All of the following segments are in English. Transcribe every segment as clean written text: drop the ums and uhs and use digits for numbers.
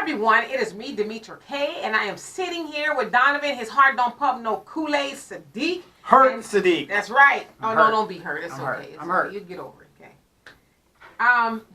everyone, it is me, Demetra K, and I am sitting here with Donovan. His heart don't pump no Kool-Aid, Sadiq. Sadiq. That's right. No, don't be hurt. It's I'm okay. Hurt. I'm hurt. You get over it, okay?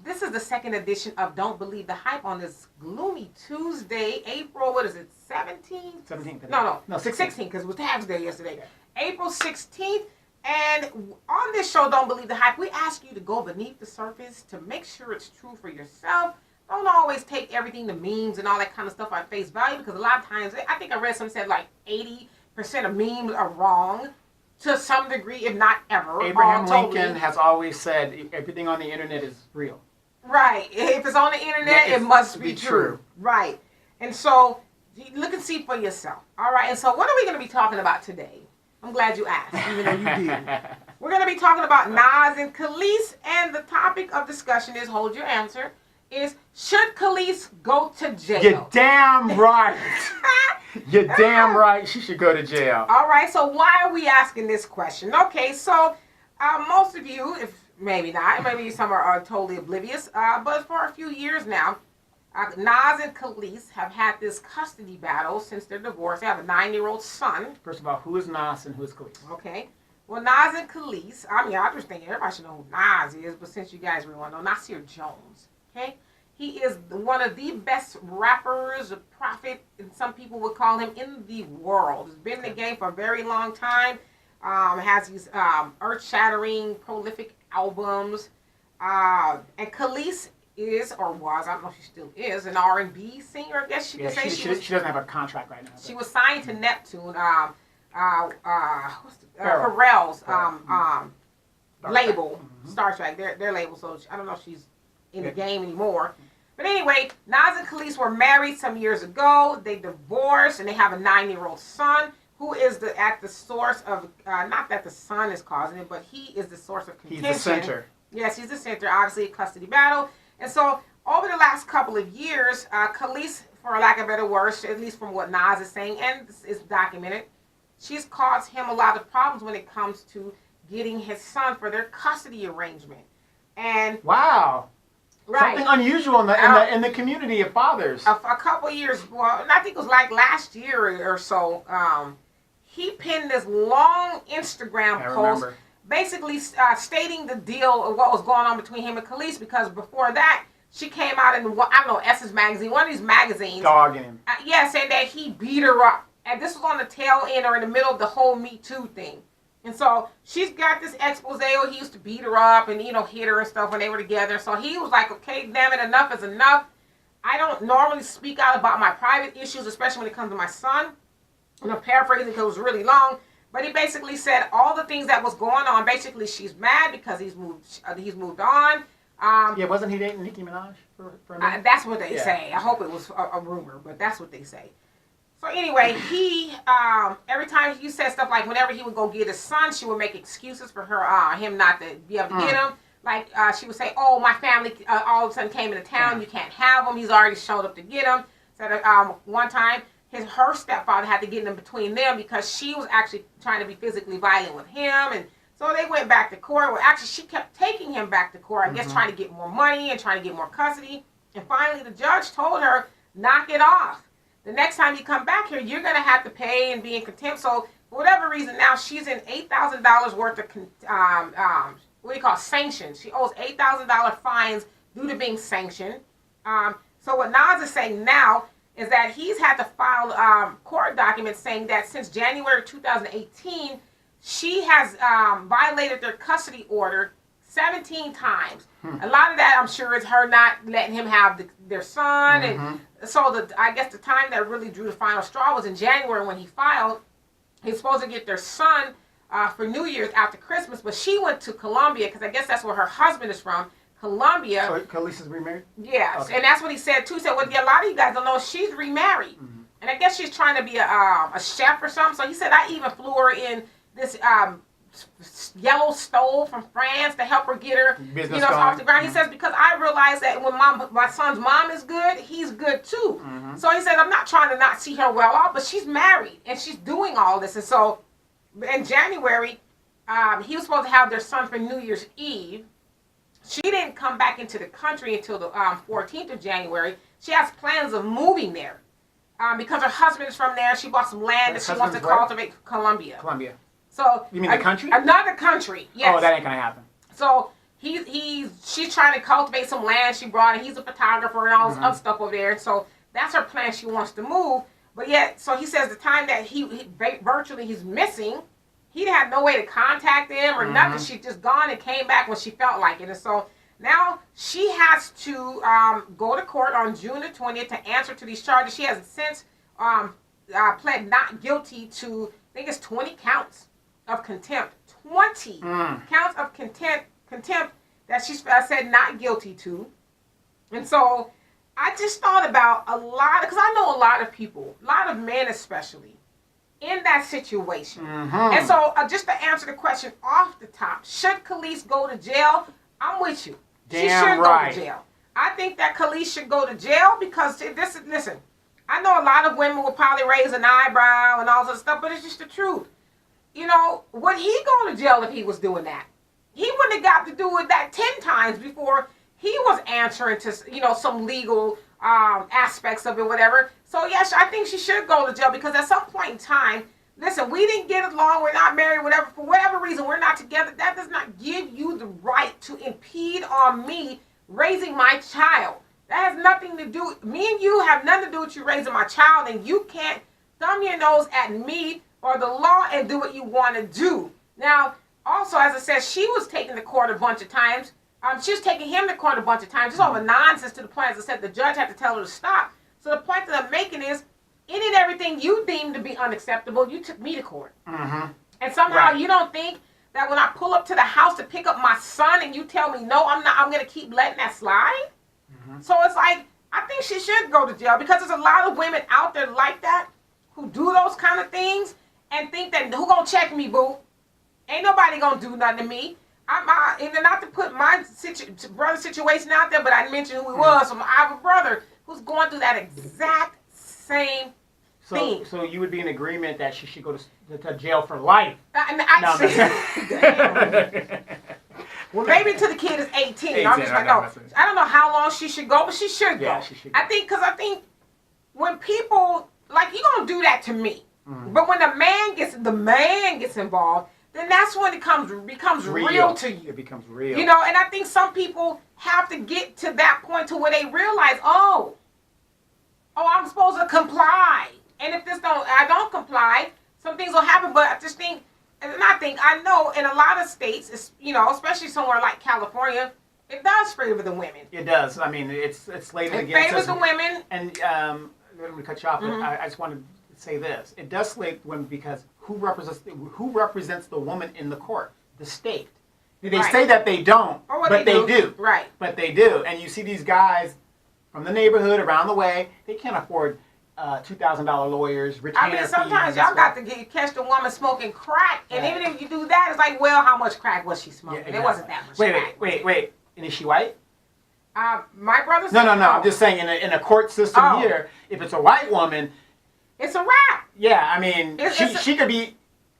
This is the second edition of Don't Believe the Hype on this gloomy Tuesday, April, what is it, 17th? 17th. No, 16th, because it was Tax Day yesterday. Yeah. April 16th. And on this show, Don't Believe the Hype, we ask you to go beneath the surface to make sure it's true for yourself. Don't always take everything, the memes and all that kind of stuff at face value, because a lot of times, I think I read something said like 80% of memes are wrong to some degree, if not ever. Abraham Lincoln has always said everything on the internet is real. Right. If it's on the internet, it must be true. Right. And so, look and see for yourself. All right. And so, what are we going to be talking about today? I'm glad you asked, even though you did. We're going to be talking about Nas and Kelis, and the topic of discussion is, hold your answer, is should Kelis go to jail? You're damn right. You're damn right. She should go to jail. All right. So why are we asking this question? Okay. So most of you, if maybe not, maybe some are totally oblivious, but for a few years now, Nas and Kelis have had this custody battle since their divorce. They have a 9-year-old son. First of all, who is Nas and who is Kelis? Okay. Well, Nas and Kelis, I just think everybody should know who Nas is, but since you guys really want to know, Nasir Jones. Okay. He is one of the best rappers, a prophet, and some people would call him, in the world. He's been in the game for a very long time. Has these earth-shattering, prolific albums. And Kelis is, or was, I don't know if she still is, an R&B singer, I guess you could say. She doesn't have a contract right now. But. She was signed to Neptune, Pharrell's label, Star Trek, their label. So I don't know if she's in the game anymore. But anyway, Nas and Kelis were married some years ago. They divorced, and they have a 9-year-old son who is at the source of, not that the son is causing it, but he is the source of contention. He's the center. Yes, he's the center, obviously, a custody battle. And so, over the last couple of years, Kelis, for lack of better words, at least from what Nas is saying, and it's documented, she's caused him a lot of problems when it comes to getting his son for their custody arrangement. And wow. Right. Something unusual in the community of fathers. A couple of years, well, I think it was like last year or so, he pinned this long Instagram post basically stating the deal of what was going on between him and Kelis, because before that, she came out in, I don't know, Essence Magazine, one of these magazines. Dogging him. Saying that he beat her up. And this was on the tail end or in the middle of the whole Me Too thing. And so she's got this expose, oh, he used to beat her up and, hit her and stuff when they were together. So he was like, okay, damn it, enough is enough. I don't normally speak out about my private issues, especially when it comes to my son. And I'm paraphrasing because it was really long. But he basically said all the things that was going on. Basically, she's mad because he's moved on. Wasn't he dating Nicki Minaj for a minute? That's what they say. I hope it was a rumor, but that's what they say. So anyway, he every time you said stuff like whenever he would go get his son, she would make excuses for him not to be able to get him. Like she would say, "Oh, my family all of a sudden came into town. You can't have him. He's already showed up to get him." So one time, her stepfather had to get in between them because she was actually trying to be physically violent with him, and so they went back to court. Well, actually, she kept taking him back to court. I guess trying to get more money and trying to get more custody. And finally, the judge told her, "Knock it off. The next time you come back here, you're going to have to pay and be in contempt." So, for whatever reason, now she's in $8,000 worth of sanctions. She owes $8,000 fines due to being sanctioned. So what Nas is saying now is that he's had to file court documents saying that since January 2018, she has violated their custody order 17 times. A lot of that, I'm sure, is her not letting him have their son. And so I guess the time that really drew the final straw was in January when he filed. He's supposed to get their son for New Year's after Christmas, but she went to Colombia because I guess that's where her husband is from. Colombia. So Kelis is remarried? Yes, okay. And that's what he said too. He said, well, a lot of you guys don't know she's remarried. And I guess she's trying to be a chef or something. So he said, I even flew her in this yellow stove from France to help her get her off the ground. He says, because I realized that when my son's mom is good, he's good too. So he said, I'm not trying to not see her well off, but she's married and she's doing all this. And so in January, he was supposed to have their son for New Year's Eve. She didn't come back into the country until the 14th of January. she has plans of moving there. Because her husband is from there. She bought some land that she wants to cultivate. Colombia. Colombia. So you mean the country? Another country. Yes. Oh, that ain't gonna happen. So she's trying to cultivate some land she brought, and he's a photographer and all this other stuff over there. So that's her plan. She wants to move, but yet, so he says the time that he virtually he's missing, he had no way to contact him or nothing. She just gone and came back when she felt like it, and so now she has to go to court on June the 20th to answer to these charges. She has since pled not guilty to, I think it's 20 counts of contempt. 20 counts of contempt that she said not guilty to. And so I just thought about a lot, because I know a lot of people, a lot of men especially, in that situation. And so just to answer the question off the top, should Kelis go to jail? I'm with you. She should go to jail. I think that Kelis should go to jail because listen, I know a lot of women will probably raise an eyebrow and all that stuff, but it's just the truth. You know, would he go to jail if he was doing that? He wouldn't have got to do that 10 times before he was answering to, some legal aspects of it, whatever. So, yes, I think she should go to jail because at some point in time, listen, we didn't get along, we're not married, whatever, for whatever reason, we're not together. That does not give you the right to impede on me raising my child. That has nothing to do, me and you have nothing to do with you raising my child, and you can't thumb your nose at me or the law and do what you want to do. Now, also, as I said, she was taken to court a bunch of times. She was taking him to court a bunch of times. Just all the nonsense to the point, as I said, the judge had to tell her to stop. So the point that I'm making is, any and everything you deemed to be unacceptable, you took me to court. And somehow you don't think that when I pull up to the house to pick up my son and you tell me, no, I'm not, I'm going to keep letting that slide? So it's like, I think she should go to jail because there's a lot of women out there like that who do those kind of things and think that, who going to check me, boo? Ain't nobody going to do nothing to me. And not to put my brother's situation out there, but I mentioned who he was. So I have a brother who's going through that exact same thing. So you would be in agreement that she should go to jail for life? Well, maybe until the kid is 18. I'm just like, no. I don't know how long she should go, but she should go. Yeah, she should go. I think when people, like, you're going to do that to me. But when the man gets involved, then that's when it becomes real to you. It becomes real. And I think some people have to get to that point to where they realize, oh, I'm supposed to comply. And if I don't comply, some things will happen. But I just think, I know in a lot of states, especially somewhere like California, it does favor the women. It does. I mean, it's slated against us. It favors the women. And let me cut you off. I just wanted to say this. It does slate women because who represents the woman in the court? The state. They say that they don't, but they do. Right. But they do. And you see these guys from the neighborhood around the way, they can't afford $2,000 lawyers, retainer fees. Sometimes y'all got to catch the woman smoking crack, and even if you do that, it's like, well, how much crack was she smoking? Yeah, exactly. It wasn't that much crack. Wait. And is she white? My brother's... No. I'm just saying, in a court system here, if it's a white woman... It's a wrap. Yeah, I mean, she could be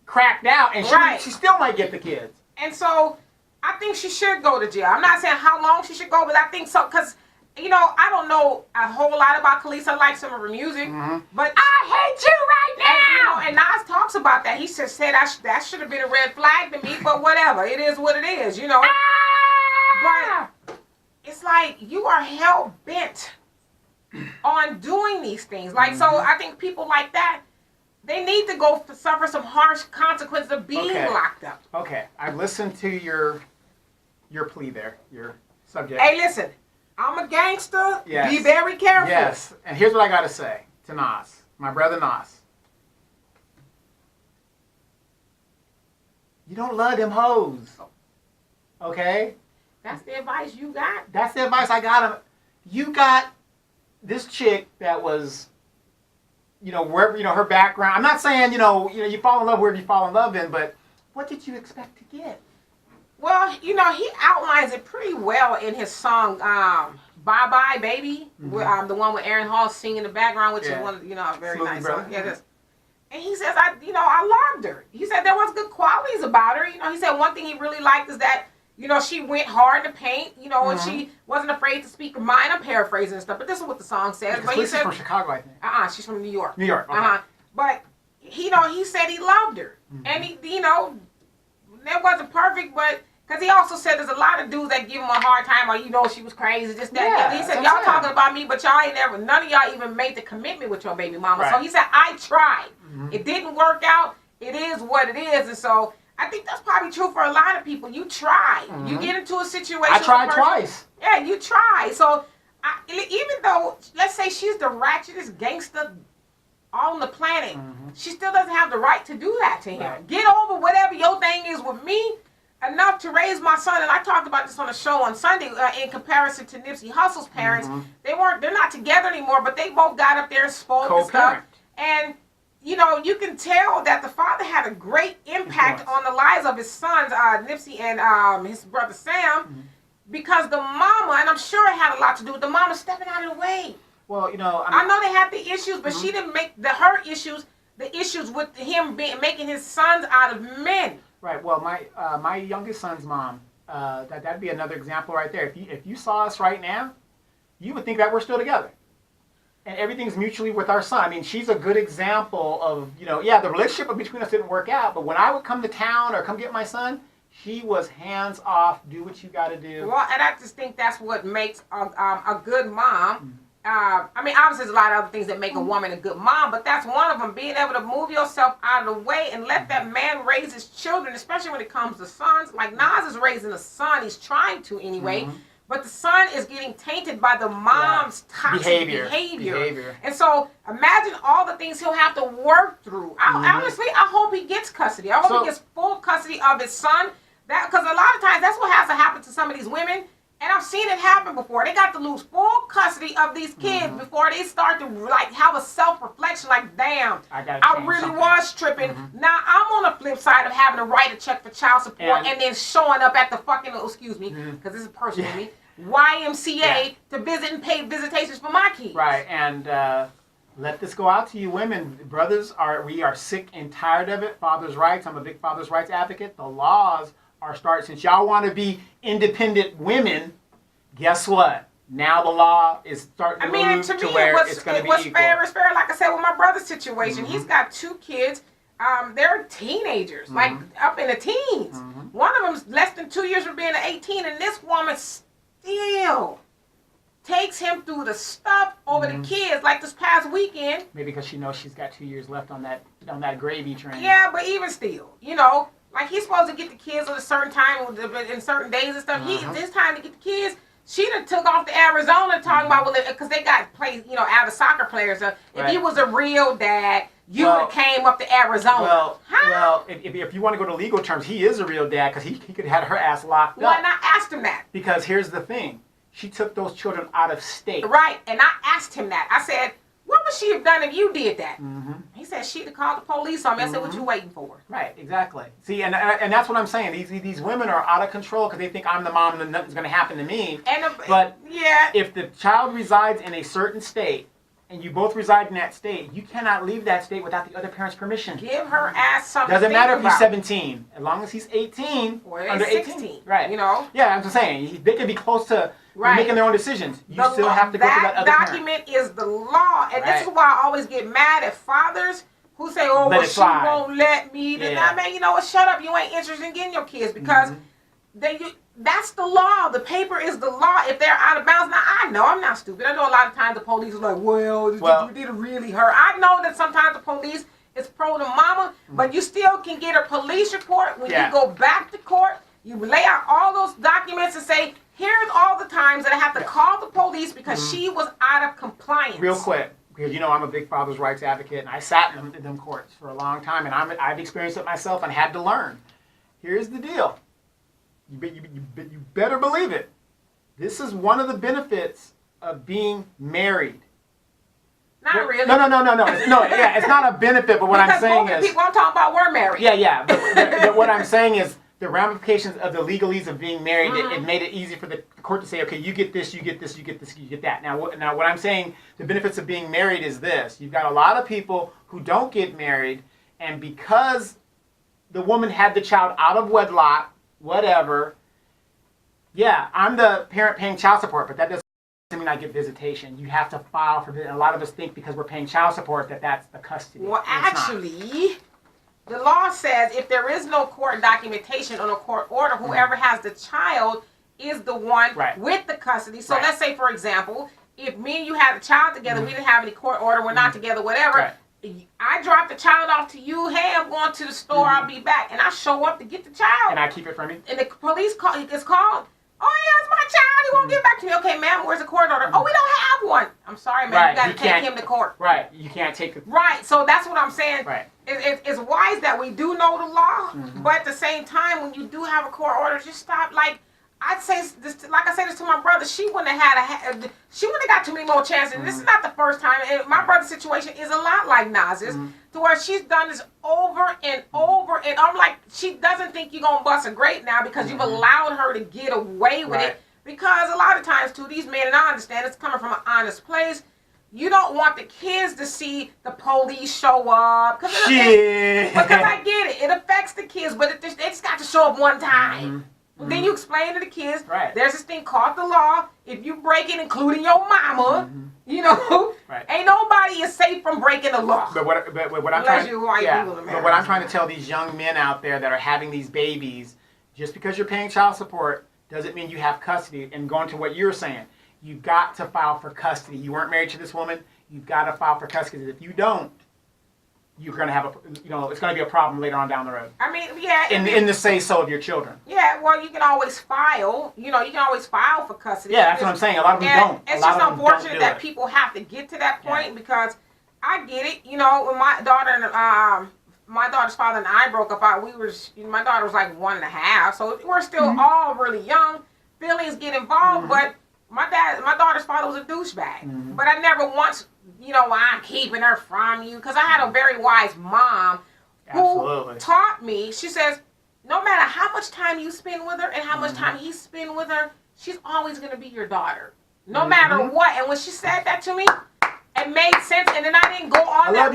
cracked out, and she still might get the kids. And so, I think she should go to jail. I'm not saying how long she should go, but I think so, because... I don't know a whole lot about Kelis. I like some of her music, but I hate you right now. And Nas talks about that. He said that should have been a red flag to me, but whatever. It is what it is, But it's like you are hell bent on doing these things. Like, so I think people like that, they need to go suffer some harsh consequences of being locked up. Okay, I've listened to your plea there, your subject. Hey, listen. I'm a gangster. Yes. Be very careful. Yes. And here's what I got to say to Nas, my brother Nas. You don't love them hoes. Okay? That's the advice you got? That's the advice I got him. You got this chick that was, wherever, her background. I'm not saying, you fall in love wherever you fall in love in, but what did you expect to get? Well, he outlines it pretty well in his song, Bye Bye Baby, the one with Aaron Hall singing in the background, which is one, a very Smooth nice brother. song. Yeah, it is. And he says, I loved her. He said there was good qualities about her. He said one thing he really liked is that, You know, she went hard to paint, you know, and she wasn't afraid to speak her mind. I'm paraphrasing and stuff, but this is what the song says. Yeah, but he Kelis said, is from Chicago, I think. She's from New York. New York, okay. But, you know, he said he loved her. And, he, you know, that wasn't perfect, but, because he also said there's a lot of dudes that give him a hard time, or, you know, she was crazy, just that. Yeah, he said, y'all talking about me, but y'all ain't ever, none of y'all even made the commitment with your baby mama. Right. So he said, I tried. It didn't work out. It is what it is. And so, I think that's probably true for a lot of people. You try. You get into a situation. I tried twice. Yeah, you try. So, even though, let's say she's the ratchetest gangster on the planet, she still doesn't have the right to do that to him. Right. Get over whatever your thing is with me enough to raise my son. And I talked about this on a show on Sunday in comparison to Nipsey Hussle's parents. They're not together anymore, but they both got up there and spoke and stuff. And you know, you can tell that the father had a great impact on the lives of his sons, Nipsey and his brother Sam, because the mama, and I'm sure it had a lot to do with the mama stepping out of the way. Well, you know, I know they had the issues, but she didn't make her issues the issues with him making his sons out of men. Right. Well, my youngest son's mom, that'd be another example right there. If you saw us right now, you would think that we're still together. And everything's mutually with our son. I mean, she's a good example of, you know, yeah, the relationship between us didn't work out, but when I would come to town or come get my son, she was hands off, do what you got to do. Well, and I just think that's what makes a good mom. I mean, obviously, there's a lot of other things that make a woman a good mom, but that's one of them, being able to move yourself out of the way and let that man raise his children, especially when it comes to sons. Like Nas is raising a son, he's trying to anyway. But the son is getting tainted by the mom's toxic behavior. And so imagine all the things he'll have to work through. Honestly, I hope he gets custody. I hope he gets full custody of his son. Because a lot of times that's what has to happen to some of these women. And I've seen it happen before. They got to lose full custody of these kids before they start to like have a self-reflection like, damn, I really was tripping. Now I'm on the flip side of having to write a check for child support and then showing up at the fucking, excuse me, because this is personal to me, YMCA to visit and pay visitations for my kids. Right, and let this go out to you women. Brothers, we are sick and tired of it. Father's rights, I'm a big father's rights advocate. The laws are starting, since y'all want to be independent women, guess what? Now the law is starting to move to where it's going to be equal. It's fair, like I said, with my brother's situation. He's got 2 kids. They're teenagers, like up in the teens. One of them's less than 2 years from being 18, and this woman still takes him through the stuff over the kids, like this past weekend. Maybe because she knows she's got 2 years left on that gravy train. Yeah, but even still, you know, like he's supposed to get the kids at a certain time in certain days and stuff. This time to get the kids, she done took off to Arizona talking about, well, because they got played, you know, avid soccer players. So if he was a real dad, you would have came up to Arizona. Well, if you want to go to legal terms, he is a real dad because he could have had her ass locked up. Well, and I asked him that. Because here's the thing. She took those children out of state. Right, and I asked him that. I said, what would she have done if you did that? He said she'd have called the police on me. I said, what you waiting for? Right, exactly. See, and that's what I'm saying. These women are out of control because they think I'm the mom and nothing's going to happen to me. But if the child resides in a certain state and you both reside in that state, you cannot leave that state without the other parent's permission. Give her ass something. Doesn't matter if he's 17. As long as he's 18, or under 16. 18. Right. You know? Yeah, I'm just saying. They can be close to making their own decisions. You still have to go to that other parent. That document is the law. And this is why I always get mad at fathers who say, oh, well, she won't let me. I mean, you know what? Shut up. You ain't interested in getting your kids because that's the law. The paper is the law. If they're out of bounds. Now, I know I'm not stupid. I know a lot of times the police is like, well, did it really hurt? I know that sometimes the police is pro to mama, but you still can get a police report when you go back to court. You lay out all those documents and say, here's all the times that I have to call the police because she was out of compliance. Real quick, because you know I'm a big father's rights advocate, and I sat in them courts for a long time, and I've experienced it myself and had to learn. Here's the deal. You better believe it. This is one of the benefits of being married. Not really. No. Yeah, it's not a benefit, but what I'm saying is... people I'm talking about were married. Yeah. But what I'm saying is the ramifications of the legalese of being married, it made it easy for the court to say, okay, you get this, you get this, you get this, you get that. Now what I'm saying, the benefits of being married is this. You've got a lot of people who don't get married, and because the woman had the child out of wedlock, whatever, Yeah, I'm the parent paying child support, but that doesn't mean I get visitation. You have to file for it. A lot of us think because we're paying child support that that's the custody. Well, actually, the law says if there is no court documentation or no court order, whoever has the child is the one with the custody. So let's say, for example, if me and you had a child together, we didn't have any court order, we're not together, whatever. I drop the child off to you. Hey, I'm going to the store. I'll be back, and I show up to get the child. And I keep it from you. And the police call. It's called. Oh yeah, it's my child. He won't get back to me. Okay, ma'am, where's the court order? Oh, we don't have one. I'm sorry, ma'am. You got to take him to court. Right. You can't take it. Right. So that's what I'm saying. Right. It's wise that we do know the law, but at the same time, when you do have a court order, just stop. Like I'd say this, like I said this to my brother. She wouldn't have she wouldn't have got too many more chances. And this is not the first time. And my brother's situation is a lot like Naz's, to where she's done this over and over. And I'm like, she doesn't think you're gonna bust a grape now because you've allowed her to get away with it. Because a lot of times, too, these men, and I understand it's coming from an honest place. You don't want the kids to see the police show up. Because I get it. It affects the kids, but they just got to show up one time. Then you explain to the kids, there's this thing called the law. If you break it, including your mama, you know, ain't nobody is safe from breaking the law. But what I'm trying to tell these young men out there that are having these babies, just because you're paying child support doesn't mean you have custody. And going to what you're saying, you've got to file for custody. You weren't married to this woman. You've got to file for custody. If you don't, you're going to have it's going to be a problem later on down the road. I mean, yeah. In the say-so of your children. Yeah, well, you can always file. You can always file for custody. Yeah, that's what I'm saying. A lot of them don't. It's just unfortunate that people have to get to that point because I get it. When my daughter and my daughter's father and I broke up, my daughter was like 1.5, so we're still all really young. Feelings get involved, but my daughter's father was a douchebag. But I never once, I'm keeping her from you, because I had a very wise mom who taught me. She says, no matter how much time you spend with her and how much time he spend with her, she's always going to be your daughter, no matter what. And when she said that to me, it made sense. And then I didn't go on that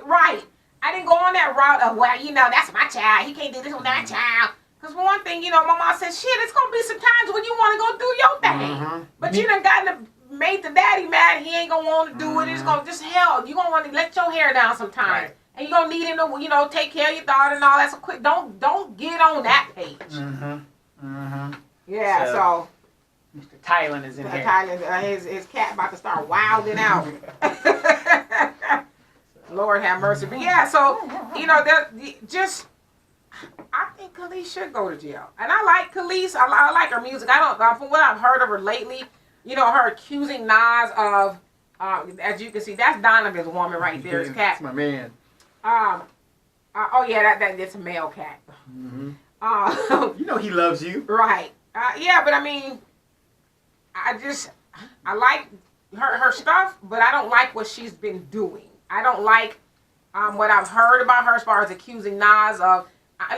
route. I didn't go on that route of, that's my child. He can't do this with that child. Because for one thing, my mom said, shit, it's going to be some times when you want to go do your thing. But you done made the daddy mad. He ain't going to want to do it. It's going to just hell. You're going to want to let your hair down sometimes. And you're going to need him to, take care of your daughter and all that. So quick, don't get on that page. Yeah, so Mr. Thailand is in here. Thailand, his cat about to start wilding out. Lord have mercy. But yeah, so, I think Kelis should go to jail. And I like Kelis. I like her music. From what I've heard of her lately, her accusing Nas of, as you can see, that's Donovan's woman right there, his cat. That's my man. That's a male cat. He loves you. Right. But I mean, I like her stuff, but I don't like what she's been doing. I don't like what I've heard about her as far as accusing Nas of.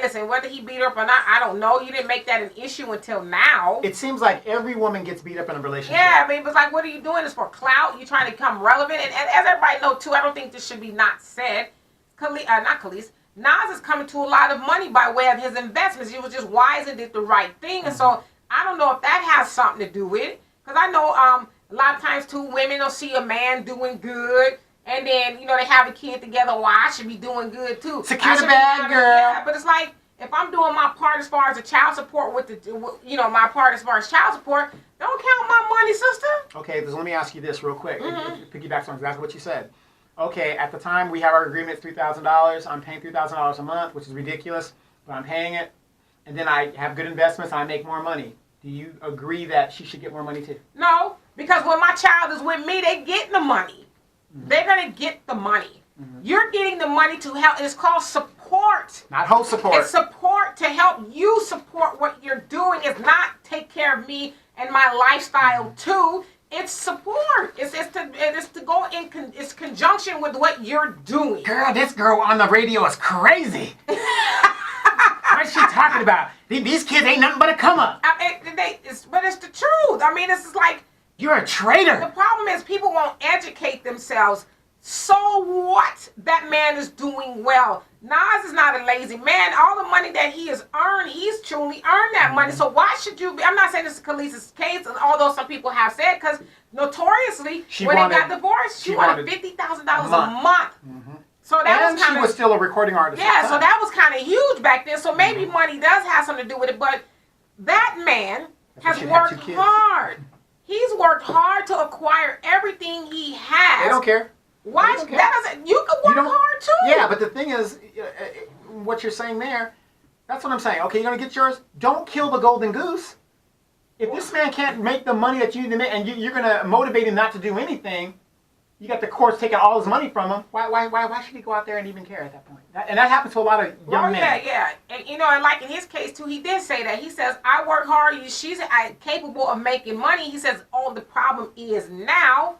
Listen, whether he beat her up or not, I don't know. You didn't make that an issue until now. It seems like every woman gets beat up in a relationship. Yeah, I mean, it was like, what are you doing this for? Clout? You trying to become relevant? And as everybody knows, too, I don't think this should be not said. Not Kelis. Nas is coming to a lot of money by way of his investments. He was just wise and did the right thing. And so I don't know if that has something to do with it. Because I know a lot of times, too, women will see a man doing good. And then, they have a kid together. Well, I should be doing good, too. Secure the bag, girl. Yeah, but it's like, if I'm doing my part as far as the child support my part as far as child support, don't count my money, sister. Okay, so let me ask you this real quick. Piggybacks on exactly what you said. Okay, at the time we have our agreement, it's $3,000. I'm paying $3,000 a month, which is ridiculous, but I'm paying it. And then I have good investments and I make more money. Do you agree that she should get more money, too? No, because when my child is with me, they getting the money. They're going to get the money. You're getting the money to help. It's called support. Not whole support. It's support to help you support what you're doing. It's not take care of me and my lifestyle too. It's support. It's to go in. It's conjunction with what you're doing. Girl, this girl on the radio is crazy. What's she talking about? These kids ain't nothing but a come up. But it's the truth. I mean, it's like. You're a traitor. The problem is people won't educate themselves So what? That man is doing well. Nas is not a lazy man. All the money that he has earned, he's truly earned that money. So why should you be? I'm not saying this is Kelis's case, although some people have said, because notoriously, when they got divorced, she wanted $50,000 a month. So that was kind of. She was still a recording artist. Yeah, so that was kind of huge back then. So maybe money does have something to do with it, but that man has worked hard. He's worked hard to acquire everything he has. They don't care. Why? That doesn't. You can work hard too. Yeah, but the thing is, what you're saying there, that's what I'm saying. Okay, you're gonna get yours. Don't kill the golden goose. If this man can't make the money that you need to make, and you're gonna motivate him not to do anything, you got the courts taking all his money from him. Why should he go out there and even care at that point? And that happens to a lot of young men. Yeah. And and like in his case too, he did say that. He says, "I work hard. She's capable of making money." He says, "Oh, the problem is now."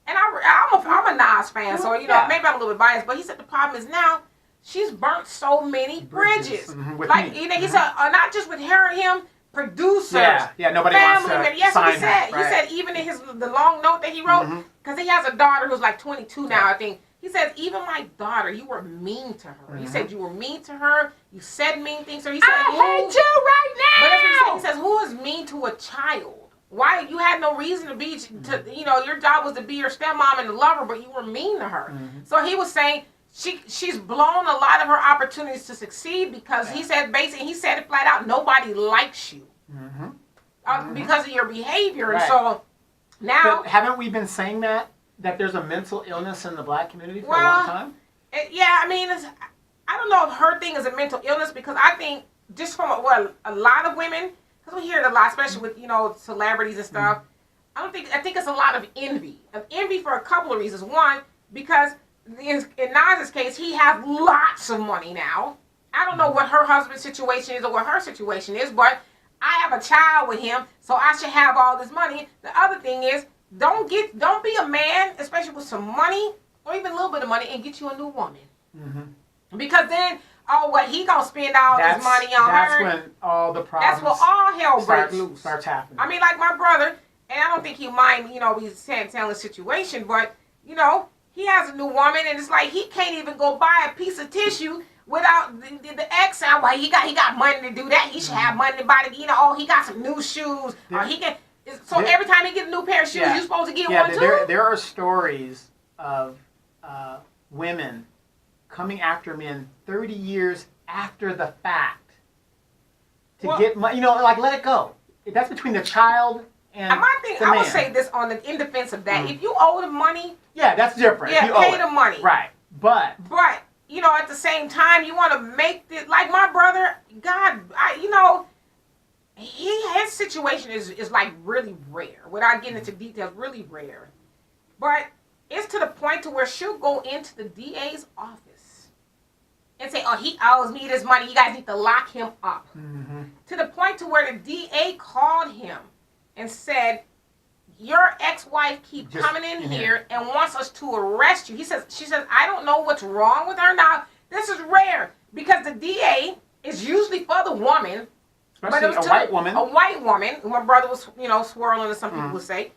And I'm a Nas fan, so maybe I'm a little bit biased, but he said the problem is now she's burnt so many bridges. Like he said, not just with her and him, producers, nobody family, wants to yes, sign he said. that, right. He said even in the long note that he wrote, because he has a daughter who's like 22 now, I think. He says, even my daughter, you were mean to her. He said you were mean to her. You said mean things. So he said, I hate you right now. But that's what he said. He says, who is mean to a child? Why? You had no reason to be, your job was to be your stepmom and the lover, but you were mean to her. So he was saying she's blown a lot of her opportunities to succeed because he said it flat out, nobody likes you because of your behavior. And so now. But haven't we been saying that there's a mental illness in the black community for a long time? Yeah, I mean, I don't know if her thing is a mental illness because I think just from a lot of women, we hear it a lot, especially with celebrities and stuff. I think it's a lot of envy. For a couple of reasons. One, because in Nas's case, he has lots of money now. I don't know what her husband's situation is or what her situation is, but I have a child with him, so I should have all this money. The other thing is, don't be a man, especially with some money or even a little bit of money, and get you a new woman. Because then. Oh, what he gonna spend all this money on her? That's when all the problems. That's when all hell breaks loose. Starts happening. I mean, like my brother, and I don't think he'll mind. We telling the situation, but he has a new woman, and it's like he can't even go buy a piece of tissue without the ex. Well, he got money to do that. He should have money to buy the. He got some new shoes. He can. So every time he get a new pair of shoes, you're supposed to get one too. There are stories of women coming after men 30 years after the fact to get money, let it go. That's between the child and my thing, the man. I would say this in defense of that. If you owe the money, that's different. Yeah, you pay the money. Right, but at the same time, you want to make it like my brother. God, his situation is like really rare. Without getting into details, really rare. But it's to the point to where she'll go into the DA's office and say, "Oh, he owes me this money. You guys need to lock him up." To the point to where the DA called him and said, "Your ex-wife keeps coming in here and wants us to arrest you." She says, "I don't know what's wrong with her." Now, this is rare because the DA is usually for the woman, especially but it was a white woman. A white woman. My brother was, swirling, as some people would say.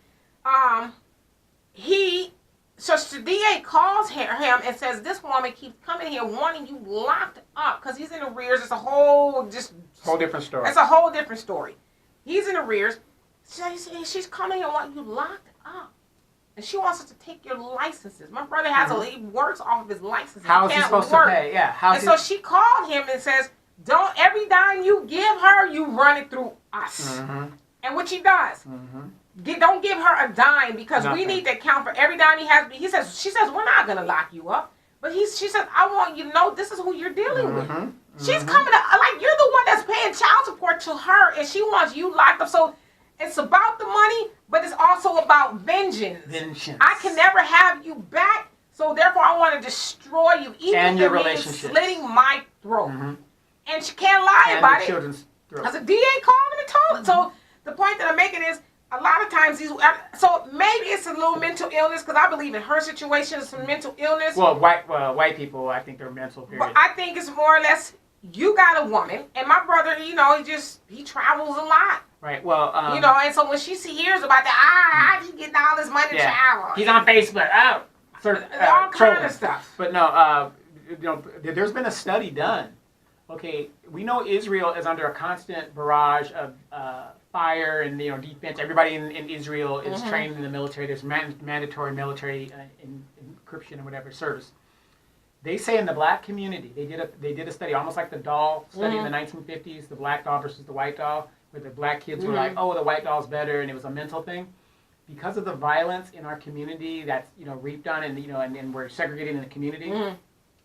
So the DA calls him and says, "This woman keeps coming here wanting you locked up because he's in arrears." It's a whole different story. It's a whole different story. He's in arrears. She's coming here wanting you locked up, and she wants us to take your licenses. My brother he works off of his licenses. How is he supposed to pay? Yeah. So she called him and says, "Don't every dime you give her, you run it through us." And what she does. Don't give her a dime because we need to account for every dime he has. She says, "We're not going to lock you up." But she says, "I want you to know this is who you're dealing with." She's coming you're the one that's paying child support to her and she wants you locked up. So it's about the money, but it's also about vengeance. I can never have you back, so therefore I want to destroy you. Even if it means slitting my throat. And she can't lie about it. Because the DA called him and told her. So the point that I'm making is, a lot of times so maybe it's a little mental illness because I believe in her situation it's some mental illness. Well, white people, I think they're mental. Period. But I think it's more or less you got a woman, and my brother, he travels a lot. Right. Well, and so when she hears about that, he's getting all this money to travel. He's on Facebook. Oh, all kind of stuff. But no, there's been a study done. Okay, we know Israel is under a constant barrage of fire and defense. Everybody in Israel is trained in the military. There's mandatory military encryption and whatever service. They say in the black community, they did a study, almost like the doll study in the 1950s, the black doll versus the white doll, where the black kids were like, oh, the white doll's better, and it was a mental thing. Because of the violence in our community that's reaped on, and we're segregated in the community,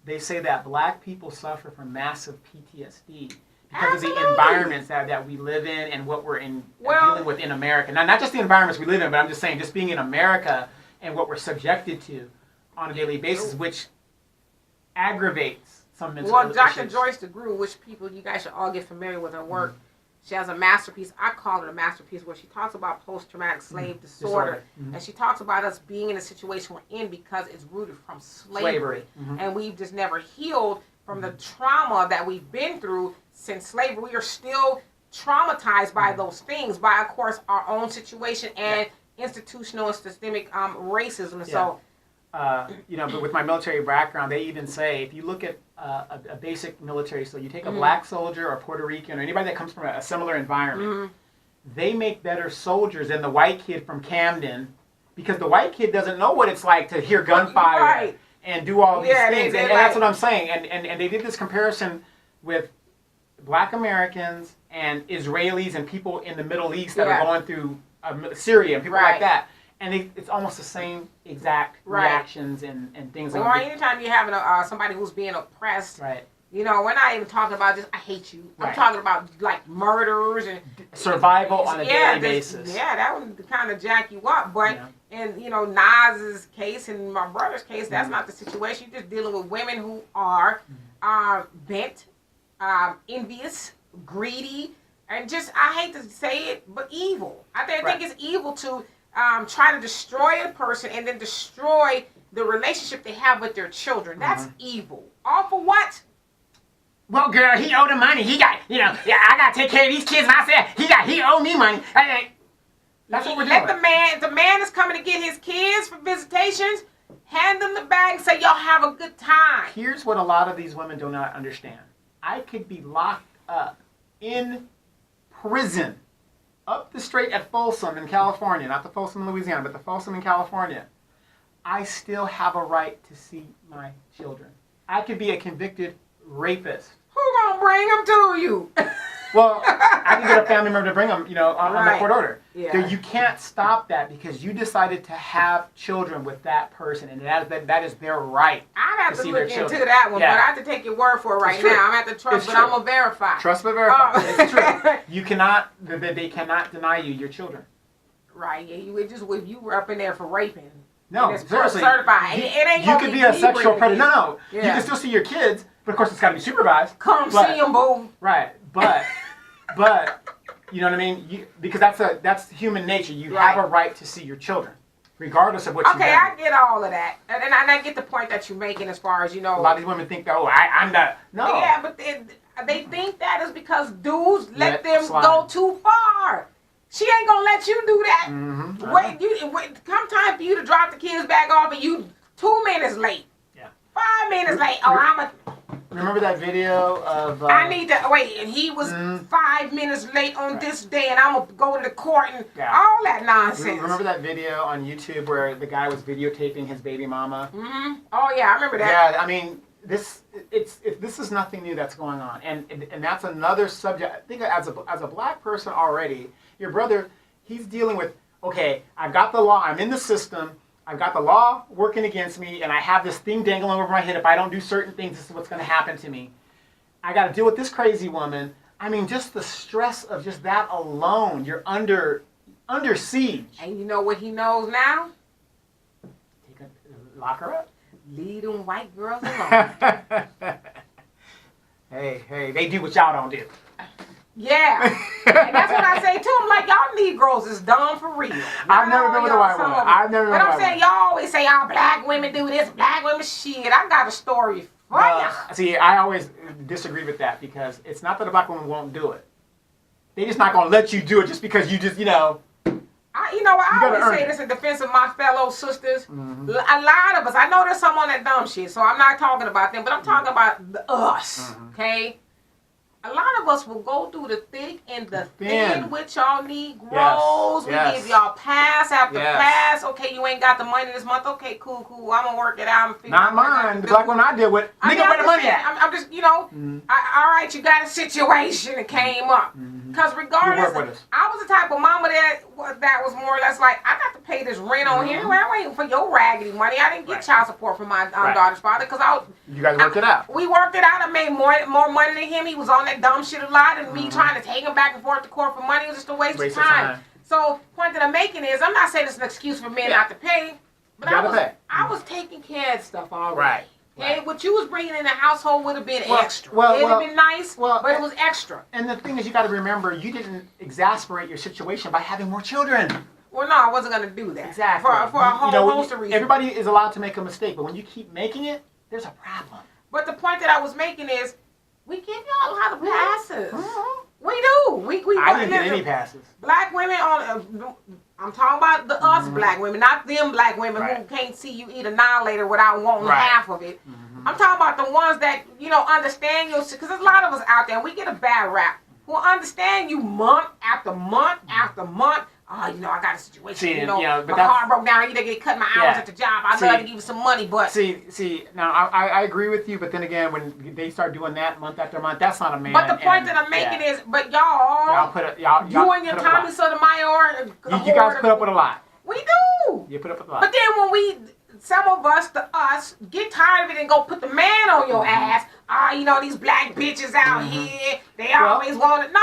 they say that black people suffer from massive PTSD because of the environments that we live in and what we're dealing with in America. Now, not just the environments we live in, but I'm just saying, just being in America and what we're subjected to on a daily basis, which aggravates some mental issues. Well, Dr. Joyce DeGruy, which you guys should all get familiar with her work. She has a masterpiece. I call it a masterpiece where she talks about post-traumatic slave disorder. And she talks about us being in a situation we're in because it's rooted from slavery. And we've just never healed from the trauma that we've been through since slavery. We are still traumatized by those things, by, of course, our own situation and institutional and systemic racism. So, but with my military background, they even say if you look at a basic military, so you take a black soldier or Puerto Rican or anybody that comes from a similar environment, they make better soldiers than the white kid from Camden, because the white kid doesn't know what it's like to hear gunfire and do all these things. And that's what I'm saying. And they did this comparison with black Americans and Israelis and people in the Middle East that are going through Syria and people like that. And it's almost the same exact reactions and things. Or anytime you're having somebody who's being oppressed, we're not even talking about just, I hate you. I'm talking about, like, murders and survival on a daily basis. Yeah, that would kind of jack you up. But in, Naz's case and my brother's case, that's not the situation. You're just dealing with women who are bent, envious, greedy, and just, I hate to say it, but evil. I think it's evil to try to destroy a person and then destroy the relationship they have with their children. That's evil. All for what? Well, girl, he owed him money. He got, I got to take care of these kids. And I said, he owed me money. That's what we're doing. If the man is coming to get his kids for visitations, hand them the bag and say, y'all have a good time. Here's what a lot of these women do not understand. I could be locked up in prison up the street at Folsom in California, not the Folsom in Louisiana, but the Folsom in California. I still have a right to see my children. I could be a convicted rapist. Who gonna bring them to you? Well, I can get a family member to bring them, on the court order. Yeah. You can't stop that because you decided to have children with that person, and that is their right. I have to look into that one, but I have to take your word for it right now. I'm at the trust, but I'm gonna verify. Trust but verify. It's true. You cannot. They cannot deny you your children. Right. Yeah. You would just if you were up in there for raping. No, seriously. Certified. It ain't you could be a sexual predator. No. Yeah. You can still see your kids, but of course it's got to be supervised. Come see them, boo. Right, but you know what I mean? Because that's human nature. You have a right to see your children, regardless of what you do. Okay, I get all of that, and I get the point that you're making as far as A lot of these women think that I'm not. No. Yeah, but they think that is because dudes let them go too far. She ain't gonna let you do that. Wait, come time for you to drop the kids back off, and you 2 minutes late. Yeah. 5 minutes late. Oh, Remember that video of? I need to wait, and he was 5 minutes late on this day, and I'm gonna go to the court and all that nonsense. Remember that video on YouTube where the guy was videotaping his baby mama? Oh yeah, I remember that. Yeah, I mean, this is nothing new that's going on, and that's another subject. I think as a black person already, your brother, he's dealing with. Okay, I've got the law. I'm in the system. I've got the law working against me, and I have this thing dangling over my head. If I don't do certain things, this is what's going to happen to me. I got to deal with this crazy woman. I mean, just the stress of just that alone. You're under siege. And you know what he knows now? Lock her up. Leave them white girls alone. Hey, they do what y'all don't do. Yeah, and that's what I say too. I'm like, y'all Negroes is dumb for real. I've never been with a white woman. But I'm saying y'all always say, "Oh, black women do this, black women shit." I got a story for you. See, I always disagree with that because it's not that a black woman won't do it. They just not gonna let you do it just because you just. You know what? I gotta always earn say it. this in defense of my fellow sisters. Mhm. A lot of us, I know there's some on that dumb shit, so I'm not talking about them, but I'm talking about us, okay? A lot of us will go through the thick and the thin with y'all Negroes. Yes. We Yes. give y'all pass after Yes. pass. Okay, you ain't got the money this month. Okay, cool. I'm gonna work it out. And Not mine. The black woman I deal with. I mean, Nigga, where the money at? I'm just, you know, all right, you got a situation that came up. Because regardless, with us. I was the type of mama that was more or less like, I got to pay this rent on here. I'm waiting for your raggedy money. I didn't get child support from my daughter's father because You guys worked it out. We worked it out. I made more money than him. He was on that dumb shit a lot, and me trying to take him back and forth to court for money was just a waste of time. So, point that I'm making is, I'm not saying it's an excuse for men not to pay, but I was taking care of stuff already. Right. Okay, what you was bringing in the household would have been extra. Well, it would have been nice, but it was extra. And the thing is, you got to remember, you didn't exasperate your situation by having more children. Well, no, I wasn't going to do that. Exactly. For a whole host of reasons. Everybody is allowed to make a mistake, but when you keep making it, there's a problem. But the point that I was making is, we give y'all a lot of passes. We do. I didn't get any passes. Black women I'm talking about the us black women, not them black women who can't see you eat Annihilator without wanting half of it. I'm talking about the ones that, you know, understand your shit. Because there's a lot of us out there, and we get a bad rap, who understand you month after month after month. Oh, you know, I got a situation. See, you know, but my car broke down. You done get cut my hours at the job. I'd love to give you some money, but see. Now I agree with you, but then again, when they start doing that month after month, that's not a man. But the point that I'm making is, but y'all you and your Tommy Sotomayor, you guys put up with a lot. We do. You put up with a lot. But then when some of us, get tired of it and go put the man on your ass. You know, these black bitches out here, they always want it. No,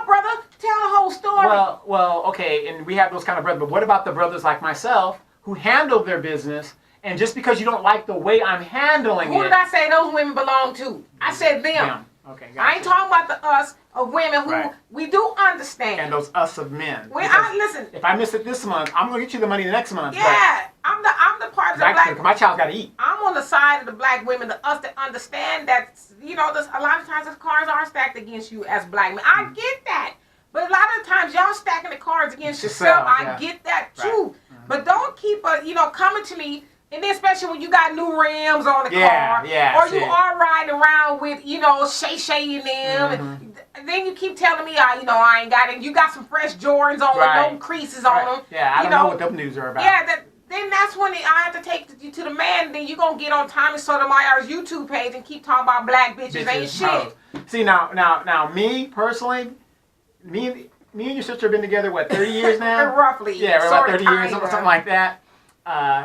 brother, tell the whole story. Well, okay, and we have those kind of brothers, but what about the brothers like myself who handle their business, and just because you don't like the way I'm handling Who did I say those women belong to? I said them. Okay, gotcha. I ain't talking about the us of women who we do understand. And those us of men. Listen. If I miss it this month, I'm gonna get you the money the next month. Yeah, I'm the part of the black. My child's gotta eat. I'm on the side of the black women, the us that understand that, you know, a lot of times the cards are stacked against you as black men. I get that. But a lot of times y'all stacking the cards against yourself. I get that too. But don't keep coming to me. And then especially when you got new rims on the car, or you are riding around with, you know, Shay in them, and then you keep telling me, I ain't got it. You got some fresh Jordans on with no creases on them. Yeah, I don't know what them news are about. Yeah, then that's when I have to take you to the man. Then you gonna get on Tommy Sotomayor's YouTube page and keep talking about black bitches ain't shit. See now, me personally, me and your sister have been together 30 years now? Roughly. Yeah, we're about 30 years, something like that.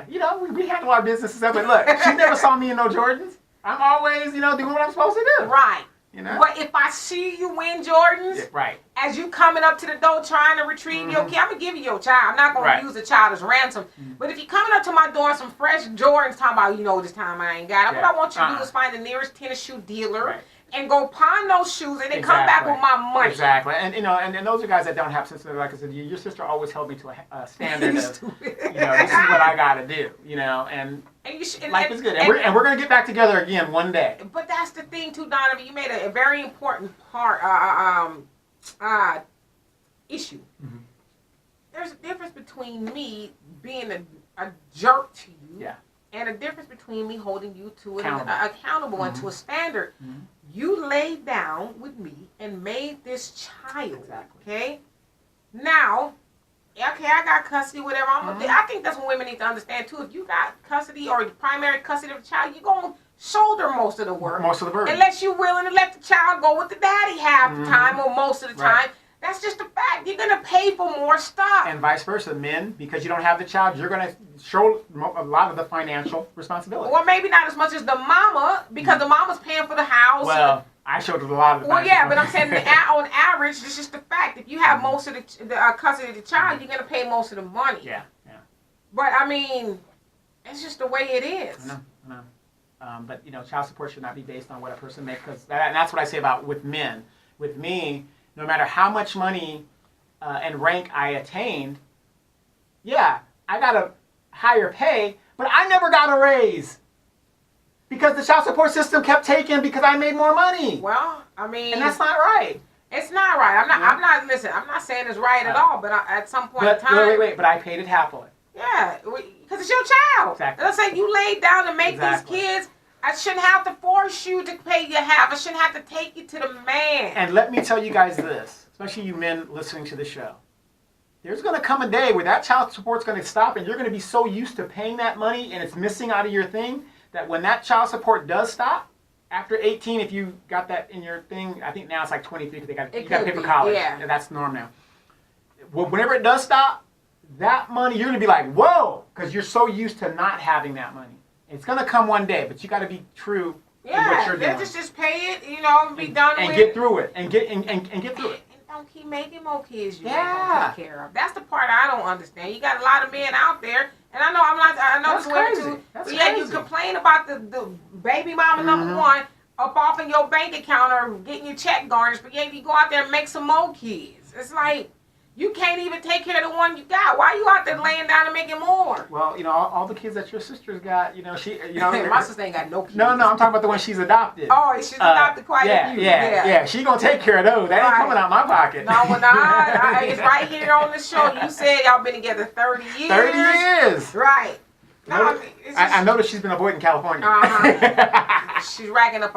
You know, we handle our business and stuff, but look, she never saw me in no Jordans. I'm always, doing what I'm supposed to do. Right. You know? But if I see you in Jordans, as you coming up to the door trying to retrieve your kid, I'm going to give you your child. I'm not going to use the child as ransom. But if you're coming up to my door in some fresh Jordans, talking about, this time I ain't got it, what I want you to do is find the nearest tennis shoe dealer and go pawn those shoes and then come back with my money. Exactly. And and those are guys that don't have sense of, like I said, your sister always held me to a standard of, this is what I got to do, and life is good. And we're going to get back together again one day. But that's the thing too, Donovan. You made a very important issue. There's a difference between me being a jerk to you and a difference between me holding you to accountable and to a standard. You laid down with me and made this child. Okay? Now, I got custody, whatever. I think that's what women need to understand too. If you got custody or primary custody of the child, you're going to shoulder most of the work. Most of the burden. Unless you're willing to let the child go with the daddy half the time or most of the time. That's just a fact. You're going to pay for more stuff. And vice versa. Men, because you don't have the child, you're going to show a lot of the financial responsibility. Or maybe not as much as the mama, because the mama's paying for the house. Well, I showed a lot of the Well, yeah, but I'm saying on average, it's just a fact. If you have most of the custody of the child, you're going to pay most of the money. Yeah. But, I mean, it's just the way it is. I know. But, child support should not be based on what a person makes. And that's what I say about with men. With me, no matter how much money and rank I attained, I got a higher pay, but I never got a raise. Because the child support system kept taking because I made more money. Well, I mean... And that's not right. It's not right. I'm not. Yeah. I'm not. Listen. I'm not saying it's right at all. But at some point in But time, wait. But I paid it happily. yeah, because it's your child. Exactly. Let's say you laid down to make Exactly. these kids. I shouldn't have to force you to pay your half. I shouldn't have to take you to the man. And let me tell you guys this, especially you men listening to the show. There's going to come a day where that child support's going to stop, and you're going to be so used to paying that money, and it's missing out of your thing, that when that child support does stop, after 18, if you got that in your thing, I think now it's like 23 because you got to pay for college. Yeah. That's the norm now. Well, whenever it does stop, that money, you're going to be like, whoa, because you're so used to not having that money. It's going to come one day, but you got to be true in what you're doing. Just pay it, and be done with it. And get through it. And get through it. And don't keep making more kids you ain't Yeah. gonna take care of. That's the part I don't understand. You got a lot of men out there, and I know That's it's women crazy. too. That's But yet you crazy. complain about the baby mama number one up off in your bank account or getting your check garnished, but yet you go out there and make some more kids. It's like, you can't even take care of the one you got. Why are you out there laying down and making more? Well, all the kids that your sister's got, she, My sister ain't got no kids. No, I'm talking about the one she's adopted. Oh, she's adopted quite a few. Yeah. She gonna take care of those. That ain't coming out my pocket. No, it's right here on the show. You said y'all been together 30 years. 30 years. Right. No, I noticed she's been avoiding California. She's racking up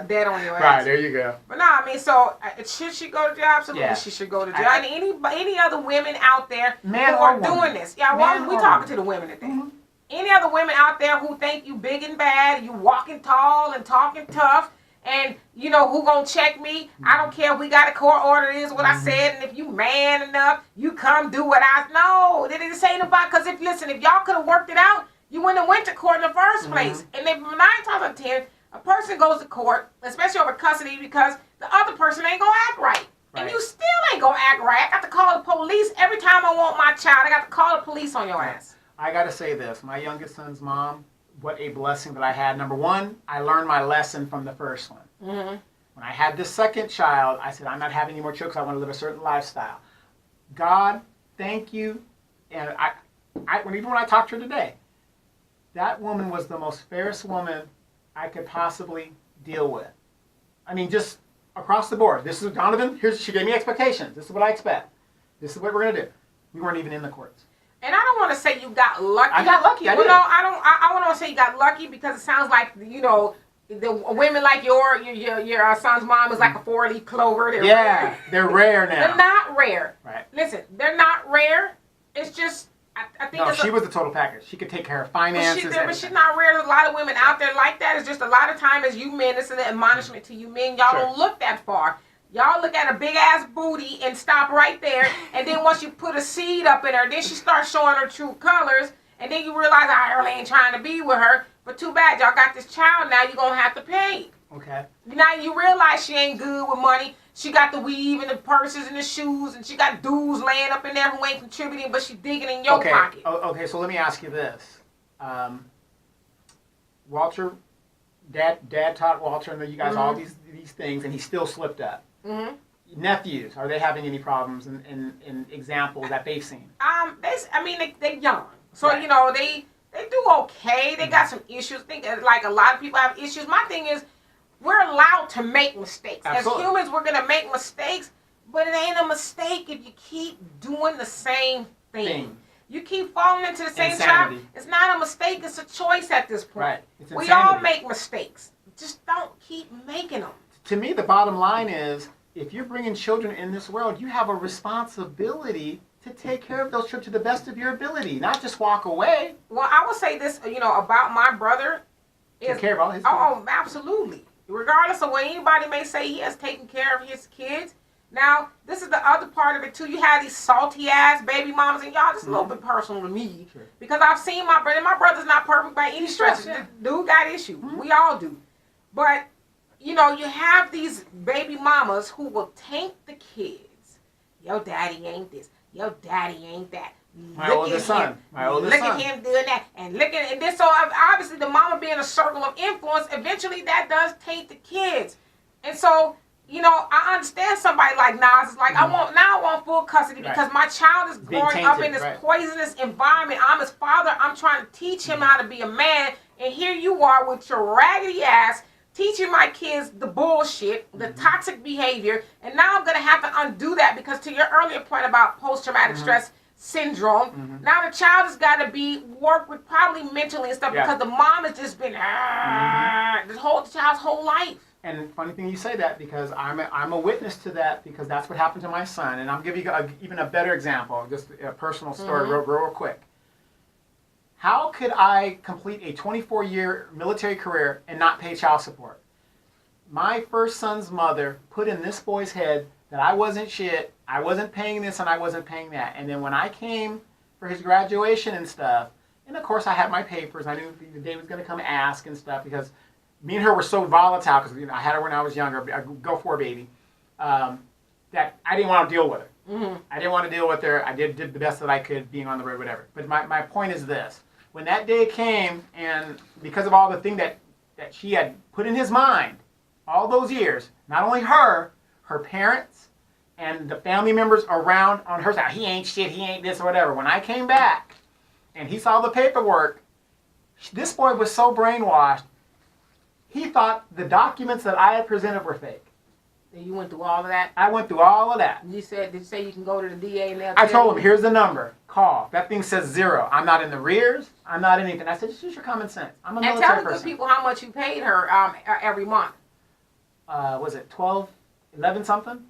debt on your ass. Right, there you go. But no, so should she go to jail? Absolutely, Yeah. she should go to jail. And any other women out there Man who or are woman. doing this? Yeah, Man we or talking woman. to the women today. Mm-hmm. Any other women out there who think you big and bad, you walking tall and talking tough, and who gonna check me? I don't care if we got a court order, is what I said, and if you man enough, you come do what I no. They didn't say about, because if y'all could have worked it out, you wouldn't have went to court in the first place. And if 9 times out of 10, a person goes to court, especially over custody, because the other person ain't gonna act right. And you still ain't gonna act right. I got to call the police every time I want my child. I got to call the police on your ass. I gotta say this, my youngest son's mom, what a blessing that I had. Number one, I learned my lesson from the first one. Mm-hmm. When I had this second child, I said, I'm not having any more children because I want to live a certain lifestyle. God, thank you. And even when I talked to her today, that woman was the most fairest woman I could possibly deal with. I mean, just across the board. This is Donovan. She gave me expectations. This is what I expect. This is what we're gonna do. We weren't even in the courts. And I don't want to say you got lucky. I got lucky. I did. No, I don't. I want to say you got lucky because it sounds like the women like your son's mom is like a 4-leaf clover. They're rare. They're rare now. They're not rare. Right. Listen, they're not rare. It's just I think. No, she was the total package. She could take care of finances. But she's not rare. There's a lot of women out there like that. It's just a lot of time as you men, it's an admonishment to you men. Y'all don't look that far. Y'all look at a big ass booty and stop right there. And then once you put a seed up in her, then she starts showing her true colors. And then you realize I really ain't trying to be with her. But too bad, y'all got this child now. You're going to have to pay. Okay. Now you realize she ain't good with money. She got the weave and the purses and the shoes. And she got dudes laying up in there who ain't contributing, but she digging in your pocket. Okay, so let me ask you this. Walter, Dad taught Walter and you guys all these things, and he still slipped up. Mm-hmm. Nephews, are they having any problems in examples that they've seen? They're young. So, they do okay. They got some issues. I think like a lot of people have issues. My thing is, we're allowed to make mistakes. Absolutely. As humans, we're going to make mistakes, but it ain't a mistake if you keep doing the same thing. You keep falling into the same trap. It's not a mistake. It's a choice at this point. Right. It's we insanity. all make mistakes. Just don't keep making them. To me, the bottom line is, if you're bringing children in this world, you have a responsibility to take care of those children to the best of your ability, not just walk away. Well, I will say this, about my brother. Take care of all his kids. Oh, absolutely. Regardless of what anybody may say, he has taken care of his kids. Now, this is the other part of it, too. You have these salty-ass baby mamas, and y'all, just a little bit personal to me. Sure. Because I've seen my brother. My brother's not perfect by any stretch. The dude got issues. Mm-hmm. We all do. But, you have these baby mamas who will taint the kids. Your daddy ain't this. Your daddy ain't that. My oldest son. Look at him doing that. And this. So, obviously, the mama being a circle of influence, eventually that does taint the kids. And so, I understand somebody like Nas is like, I want full custody because my child is growing up in this poisonous environment. I'm his father. I'm trying to teach him how to be a man. And here you are with your raggedy ass teaching my kids the bullshit, the toxic behavior, and now I'm going to have to undo that because to your earlier point about post-traumatic stress syndrome, now the child has got to be worked with probably mentally and stuff because the mom has just been the child's whole life. And funny thing you say that because I'm a witness to that because that's what happened to my son. And I'll give you even a better example, just a personal story real quick. How could I complete a 24-year military career and not pay child support? My first son's mother put in this boy's head that I wasn't shit, I wasn't paying this, and I wasn't paying that. And then when I came for his graduation and stuff, and of course I had my papers, I knew the day was going to come ask and stuff because me and her were so volatile because I had her when I was younger, go for it, baby, that I didn't want to deal with her. I didn't want to deal with her. I did the best that I could being on the road, whatever. But my point is this. When that day came, and because of all the thing that she had put in his mind all those years, not only her parents, and the family members around on her side, he ain't shit, he ain't this or whatever. When I came back and he saw the paperwork, this boy was so brainwashed, he thought the documents that I had presented were fake. You went through all of that? I went through all of that. Did you say you can go to the DA and they'll I told him, here's the number. Call. That thing says 0. I'm not in the rears. I'm not anything. I said, just use your common sense. I'm a military person. And tell the good people how much you paid her every month. Was it 12, 11 something?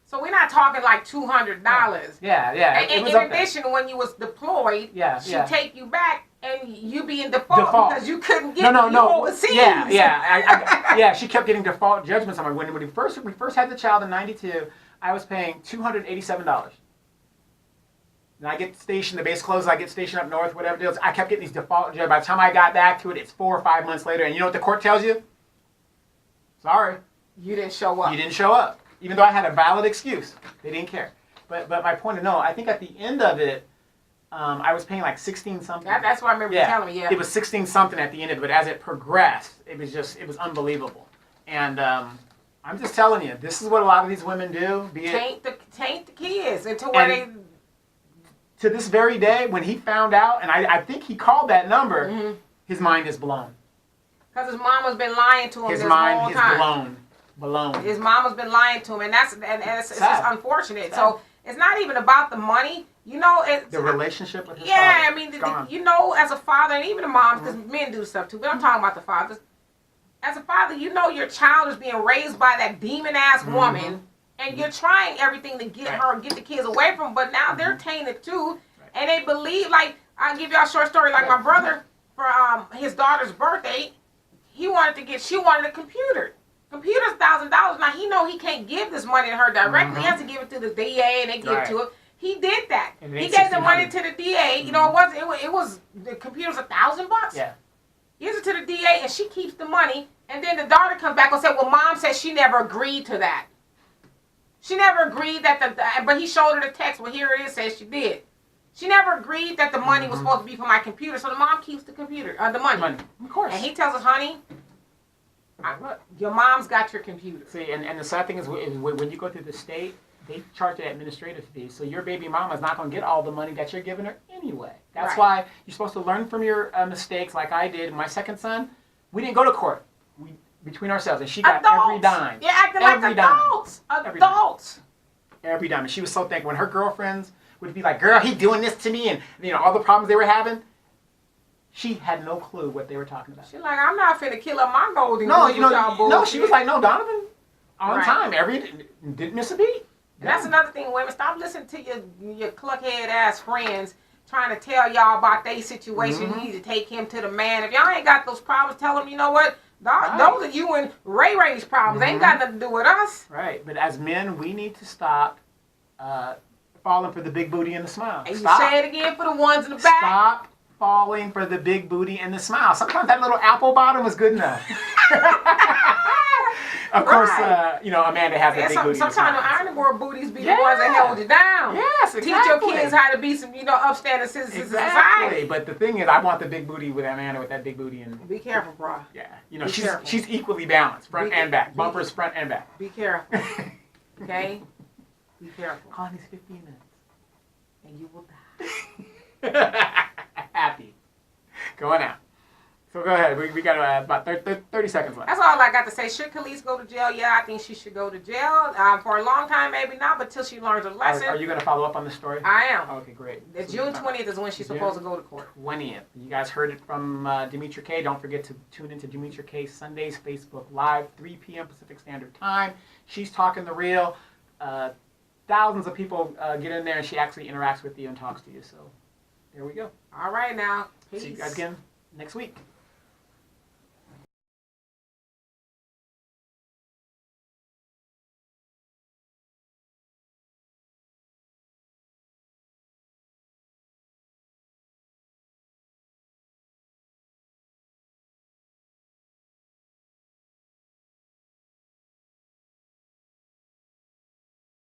So we're not talking like $200. Yeah. And in addition, when you was deployed, she'd take you back and you be in default because you couldn't get overseas. Yeah. She kept getting default judgments on me. When we first had the child in '92, I was paying $287. And I get stationed, the base closes, I get stationed up north, whatever deals. I kept getting these default judgments. By the time I got back to it, it's 4 or 5 months later. And you know what the court tells you? Sorry. You didn't show up. You didn't show up. Even though I had a valid excuse. They didn't care. But my point is, no, I think at the end of it, I was paying like 16 something. That's what I remember you telling me, It was 16 something at the end of it, but as it progressed, it was unbelievable. And I'm just telling you, this is what a lot of these women do. Taint the kids into where they... To this very day, when he found out, and I think he called that number, his mind is blown. Because his mama's been lying to him his this mind whole is time. blown. His mama's been lying to him, and it's just unfortunate. Sad. So it's not even about the money. You know, it's the relationship with his father. father. I mean, you know, as a father, and even the moms, because men do stuff too, but I'm talking about the fathers. As a father, you know your child is being raised by that demon-ass woman, and you're trying everything to get the kids away from, but now they're tainted too, and they believe, like, I'll give y'all a short story, like my brother, for his daughter's birthday, she wanted a computer. Computer's $1,000. Now, he can't give this money to her directly. He has to give it to the DA, and they give it to him. He did that. He gave the money to the DA. You know, it was the computer's $1,000. Yeah. Gives it to the DA, and she keeps the money. And then the daughter comes back and said, "Well, mom says she never agreed to that. She never agreed that but he showed her the text. Well, here it is. Says she did. She never agreed that the money was supposed to be for my computer. So the mom keeps the computer, the money. Of course. And he tells us, honey, your mom's got your computer. See, and the sad thing is when you go through the state, they charge an administrative fee. So your baby mama's not going to get all the money that you're giving her anyway. That's why you're supposed to learn from your mistakes like I did. My second son, we didn't go to court. We between ourselves, and she got every dime. You're acting like adults. Adults. Every dime. And she was so thankful. When her girlfriends would be like, girl, he doing this to me, and all the problems they were having, she had no clue what they were talking about. She's like, I'm not finna kill up my golden No, she was like, no, Donovan, on time. Didn't miss a beat. And that's another thing, women. Stop listening to your cluckhead ass friends trying to tell y'all about their situation. You need to take him to the man. If y'all ain't got those problems, tell them, you know what? Those are you and Ray's problems. They ain't got nothing to do with us. Right. But as men, we need to stop falling for the big booty and the smile. And you say it again for the ones in the back. Stop falling for the big booty and the smile. Sometimes that little apple bottom is good enough. Of course, Amanda has a big booty. Sometimes the iron board booties be the ones that held you down. Yes, exactly. Teach your kids how to be some, upstanding citizens of society. But the thing is, I want the big booty with Amanda with that big booty. And be careful, bro. Yeah, she's equally balanced, front and back. Bumpers, front and back. Be careful. Okay? Be careful. Call these 15 minutes. And you will die. Happy. Going out. So go ahead. We got about 30 seconds left. That's all I got to say. Should Kelis go to jail? Yeah, I think she should go to jail. For a long time, maybe not, but till she learns a lesson. Are you going to follow up on this story? I am. Okay, great. The June 20th is when she's supposed to go to court. 20th. You guys heard it from Demetra K. Don't forget to tune into Demetra K Sundays, Facebook Live, 3 p.m. Pacific Standard Time. She's talking the real. Thousands of people get in there, and she actually interacts with you and talks to you. So there we go. All right, now. Peace. See you guys again next week.